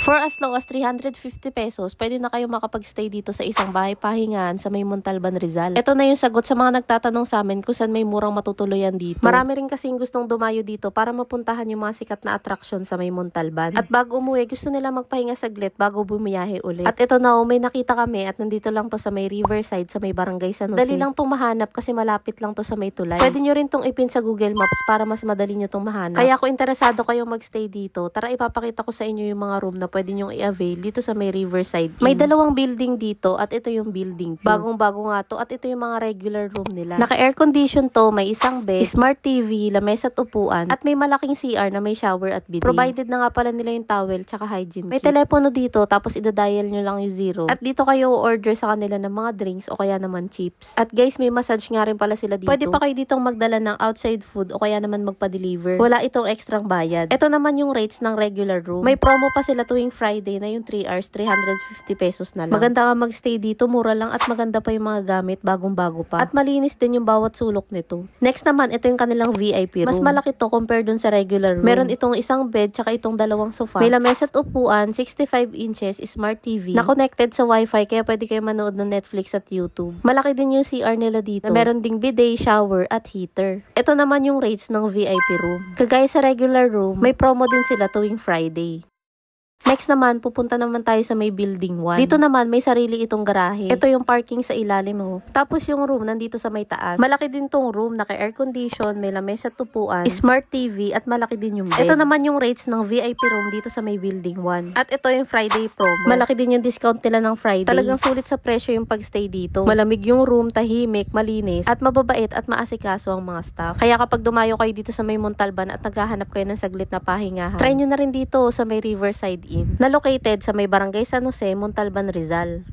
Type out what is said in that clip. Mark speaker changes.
Speaker 1: For as low as 350 pesos, pwede na kayo makapag-stay dito sa isang bahay pahingaan sa may Montalban, Rizal. Ito na yung sagot sa mga nagtatanong sa amin kung saan may murang matutuluyan dito. Marami rin kasing gustong dumayo dito para mapuntahan yung mga sikat na atraksyon sa may Montalban. At bago umuwi, gusto nila magpahinga saglit bago bumiyahe ulit. At ito na, may nakita kami at nandito lang to sa may Riverside, sa may Barangay San Jose. Dali lang tong mahanap kasi malapit lang to sa may tulay. Pwede nyo rin tong ipin sa Google Maps para mas madali nyo tong mahanap. Kaya kung interesado kayong magstay dito, tara ipapakita ko sa inyo yung mga room na pwede nyong i-avail dito sa may Riverside. May dalawang building dito at ito yung building 2. Bagong-bago nga to at ito yung mga regular room nila. Naka-air condition to, may isang bed, smart TV, lamesa at upuan, at may malaking CR na may shower at bidet. Provided na nga pala nila yung towel tsaka hygiene kit. May telepono dito tapos idadial nyo lang yung 0. At dito kayo order sa kanila ng mga drinks o kaya naman chips. At guys, may massage nga rin pala sila dito. Pwede pa kayo ditong magdala ng outside food o kaya naman magpa-deliver. Wala itong extrang bayad. Ito naman yung rates ng regular room. May promo pa sila tuwing Friday na yung 3 hours, 350 pesos na lang. Maganda nga magstay dito, mura lang at maganda pa yung mga gamit, bagong-bago pa. At malinis din yung bawat sulok nito. Next naman, ito yung kanilang VIP room. Mas malaki to compare dun sa regular room. Meron itong isang bed, tsaka itong dalawang sofa. May lamesa at upuan, 65 inches, smart TV, na connected sa wifi, kaya pwede kayo manood ng Netflix at YouTube. Malaki din yung CR nila dito. Na meron ding bidet, shower, at heater. Ito naman yung rates ng VIP room. Kagaya sa regular room, may promo din sila tuwing Friday. Next naman, pupunta naman tayo sa may building 1. Dito naman, may sarili itong garahe. Ito yung parking sa ilalim mo. Tapos yung room, nandito sa may taas. Malaki din tong room, naka-air condition, may lamesa at upuan, smart TV, at malaki din yung bed. Ito naman yung rates ng VIP room dito sa may building 1. At ito yung Friday promo. Malaki din yung discount nila ng Friday. Talagang sulit sa presyo yung pagstay dito. Malamig yung room, tahimik, malinis, at mababait at maasikaso ang mga staff. Kaya kapag dumayo kayo dito sa may Montalban at naghahanap kayo ng saglit na pahingahan, try nyo na rin dito sa may Riverside Inn, na located sa may Barangay San Jose, Montalban, Rizal.